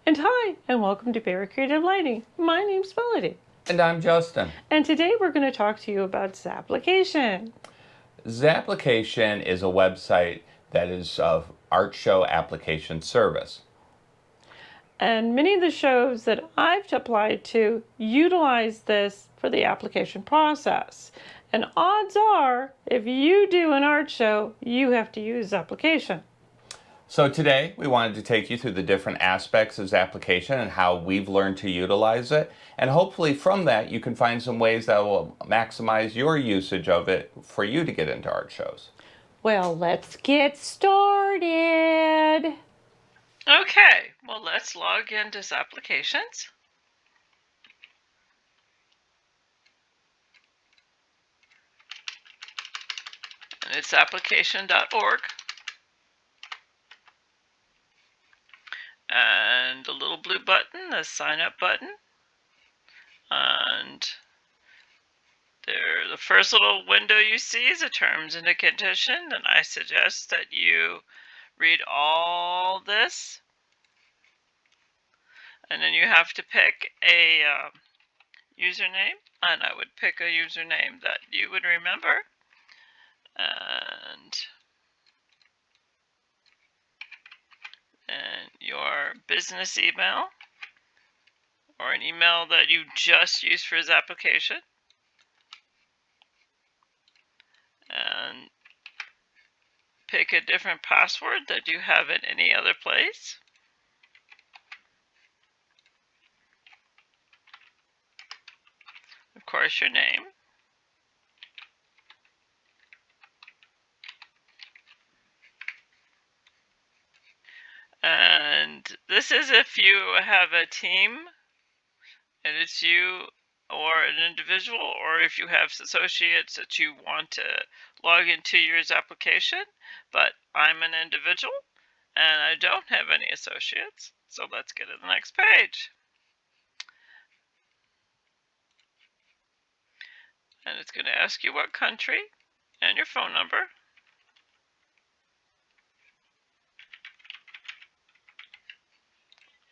And hi, and welcome to Berrie Creative Lighting. My name's Melody. And I'm Justin. And today we're going to talk to you about Zapplication. Zapplication is a website that is a art show application service. And many of the shows that I've applied to utilize this for the application process. And odds are, if you do an art show, you have to use Zapplication. So today we wanted to take you through the different aspects of Zapplication and how we've learned to utilize it. And hopefully from that you can find some ways that will maximize your usage of it for you to get into art shows. Well, let's get started. Okay, well, let's log into Zapplications. And it's application.org. And the little blue button, the sign up button. And there, the first little window you see is a terms and a condition. And I suggest that you read all this. And then you have to pick a username. And I would pick a username that you would remember. And your business email or an email that you just used for Zapplication, and pick a different password that you have in any other place. Of course, your name. And this is if you have a team and it's you or an individual, or if you have associates that you want to log into your application. But I'm an individual and I don't have any associates, so let's get to the next page. And it's going to ask you what country and your phone number.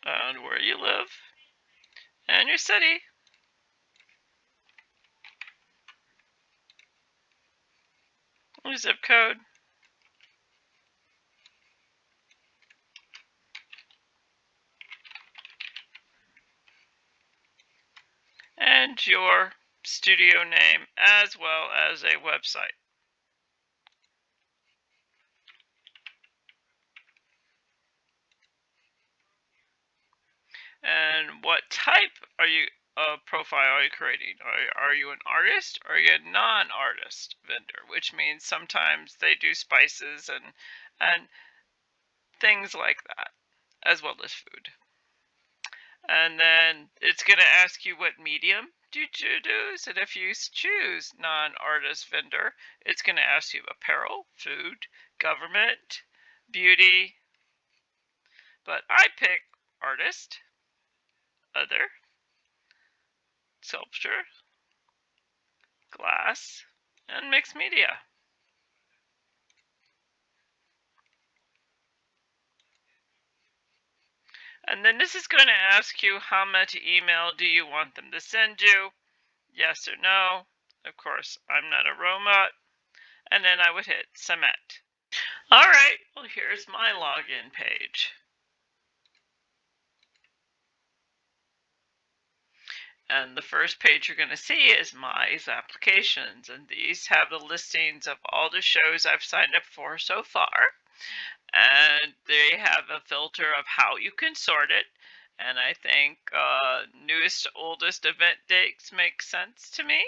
And where you live, and your city. Your zip code. And your studio name, as well as a website. And what type of profile are you creating? Are you an artist or are you a non-artist vendor? Which means sometimes they do spices and things like that, as well as food. And then it's going to ask you what medium do you choose, and if you choose non-artist vendor, it's going to ask you apparel, food, government, beauty. But I pick artist, other, sculpture, glass, and mixed media. And then this is going to ask you how much email do you want them to send you, yes or no. Of course, I'm not a robot. And then I would hit submit. All right, well, here's my login page. And the first page you're going to see is my applications, and these have the listings of all the shows I've signed up for so far. And they have a filter of how you can sort it. And I think newest to oldest event dates make sense to me.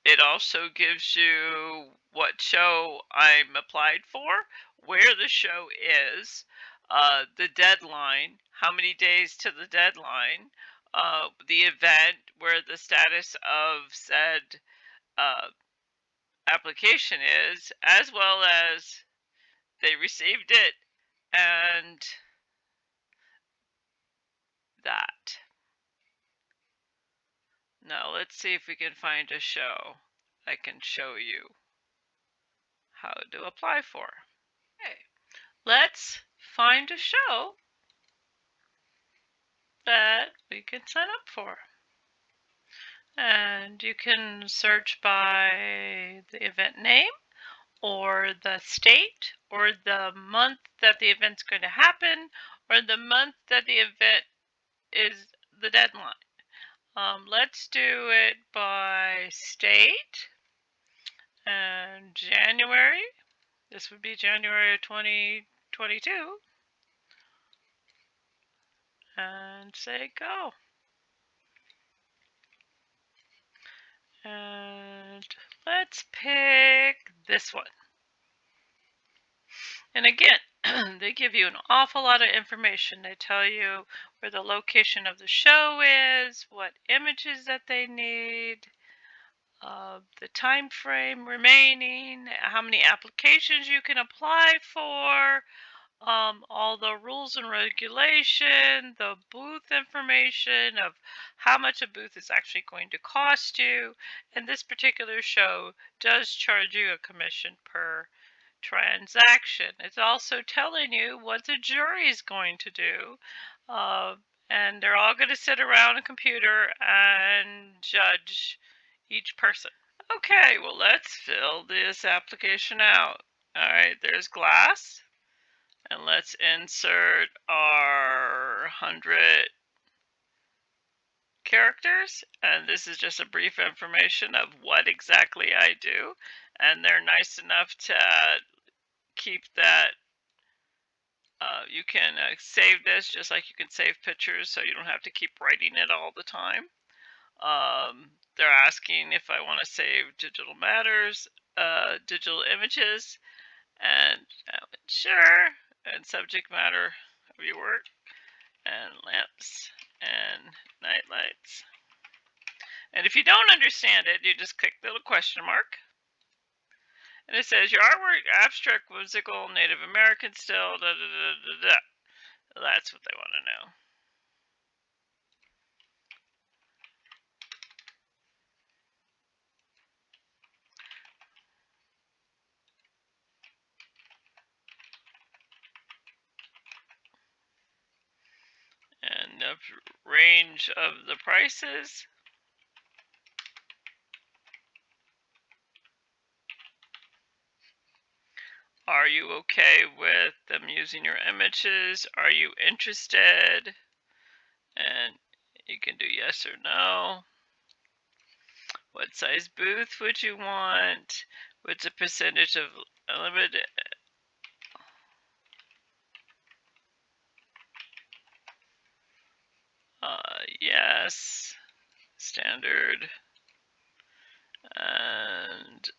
It also gives you what show I'm applied for, where the show is, the deadline, how many days to the deadline, the event, where the status of said application is, as well as they received it, and that. Now let's see if we can find a show I can show you how to apply for. Okay, let's find a show that we can sign up for. And you can search by the event name, or the state, or the month that the event's going to happen, or the month that the event is the deadline. Let's do it by state. And January, this would be January of 2022. And say go. And let's pick this one. And again, they give you an awful lot of information. They tell you where the location of the show is, what images that they need, the time frame remaining, how many applications you can apply for, all the rules and regulation, the booth information of how much a booth is actually going to cost you. And this particular show does charge you a commission per transaction. It's also telling you what the jury is going to do. And they're all going to sit around a computer and judge each person. Okay, well, let's fill this application out. All right, there's glass. And let's insert our 100 characters. And this is just a brief information of what exactly I do. And they're nice enough to keep that. You can save this just like you can save pictures, so you don't have to keep writing it all the time. They're asking if I want to save digital matters, digital images, and sure, and subject matter of your work, and lamps, and night lights. And if you don't understand it, you just click the little question mark. And it says, your artwork, abstract, whimsical, Native American still, da da da da da. That's what they want to know. And the range of the prices. Are you okay with them using your images? Are you interested? And you can do yes or no. What size booth would you want? What's the percentage of limited? Yes, standard. And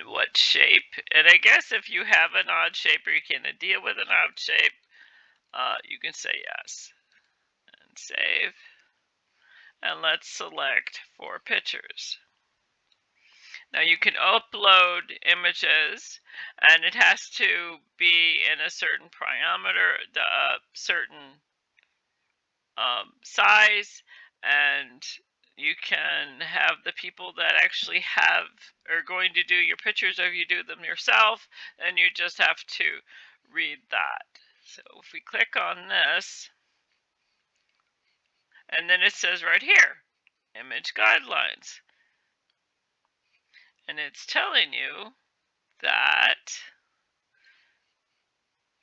what shape? And I guess if you have an odd shape or you can deal with an odd shape, you can say yes. And save. And let's select 4 pictures. Now you can upload images, and it has to be in a certain parameter, certain size, and you can have the people that actually are going to do your pictures, or if you do them yourself, then you just have to read that. So if we click on this, and then it says right here, image guidelines. And it's telling you that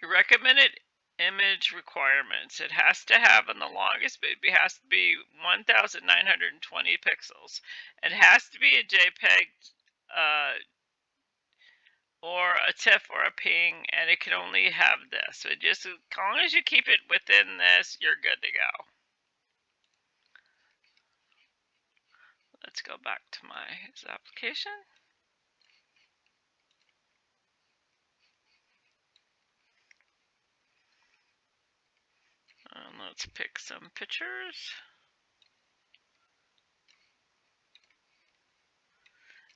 your recommended image requirements. It has to have, on the longest, it has to be 1,920 pixels. It has to be a JPEG or a TIFF or a PNG, and it can only have this. So just as long as you keep it within this, you're good to go. Let's go back to my application. And let's pick some pictures.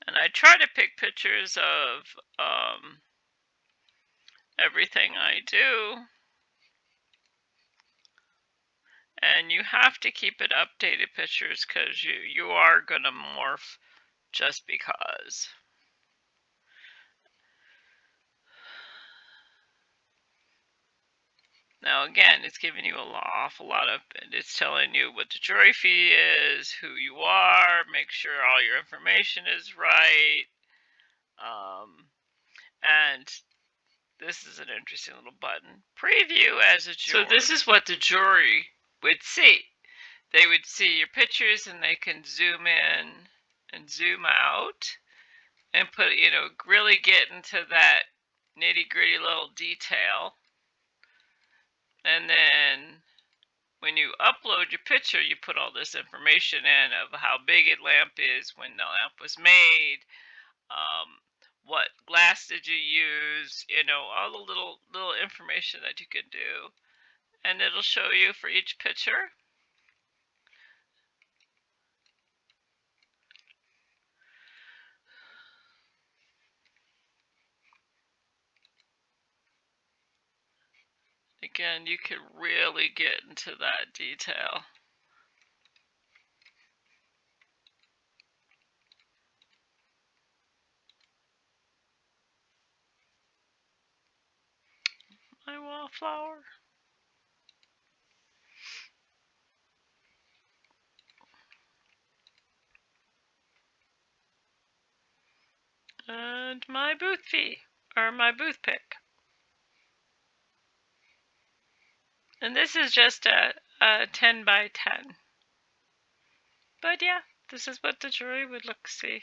And I try to pick pictures of everything I do. And you have to keep it updated pictures because you are going to morph just because. Now again, it's giving you an awful lot of, it's telling you what the jury fee is, who you are, make sure all your information is right. And this is an interesting little button. Preview as a juror. So this is what the jury would see. They would see your pictures and they can zoom in and zoom out and put, really get into that nitty-gritty little detail. And then when you upload your picture, you put all this information in of how big a lamp is, when the lamp was made, what glass did you use, all the little information that you could do. And it'll show you for each picture. Again, you can really get into that detail. My wallflower. And my booth fee, or my booth pick. And this is just a 10 by 10. But yeah, this is what the jury would see.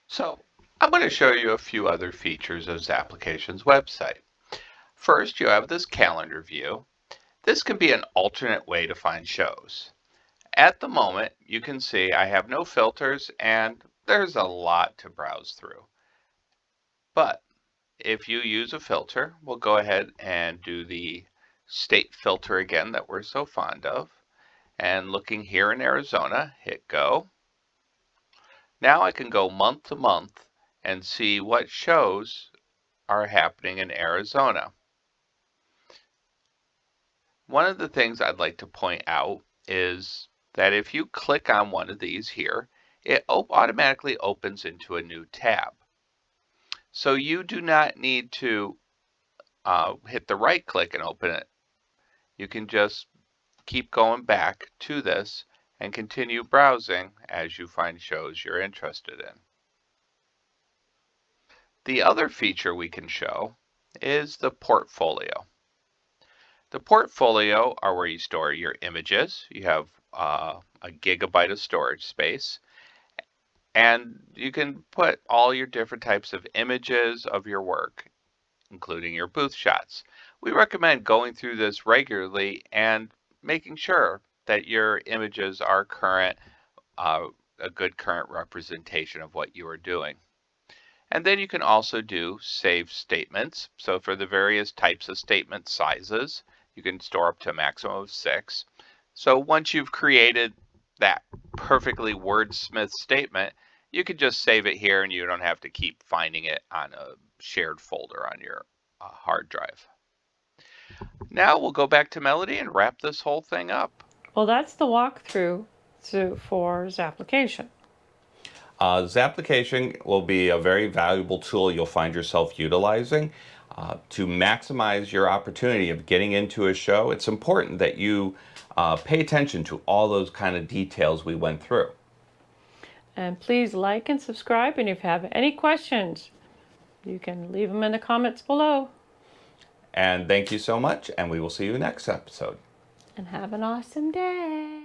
So I'm going to show you a few other features of Zapplication's website. First, you have this calendar view. This can be an alternate way to find shows. At the moment, you can see I have no filters and there's a lot to browse through. But if you use a filter, we'll go ahead and do the state filter again that we're so fond of. And looking here in Arizona, hit go. Now I can go month to month and see what shows are happening in Arizona. One of the things I'd like to point out is that if you click on one of these here, it automatically opens into a new tab. So you do not need to hit the right click and open it. You can just keep going back to this and continue browsing as you find shows you're interested in. The other feature we can show is the portfolio. The portfolio are where you store your images. You have a gigabyte of storage space. And you can put all your different types of images of your work, including your booth shots. We recommend going through this regularly and making sure that your images are current, a good current representation of what you are doing. And then you can also do save statements. So for the various types of statement sizes, you can store up to a maximum of 6. So once you've created that perfectly wordsmith statement, you can just save it here and you don't have to keep finding it on a shared folder on your hard drive. Now we'll go back to Melody and wrap this whole thing up. Well, that's the walkthrough for Zapplication. Zapplication will be a very valuable tool you'll find yourself utilizing to maximize your opportunity of getting into a show. It's important that you pay attention to all those kind of details we went through. And please like and subscribe, and if you have any questions, you can leave them in the comments below. And thank you so much, and we will see you next episode. And have an awesome day.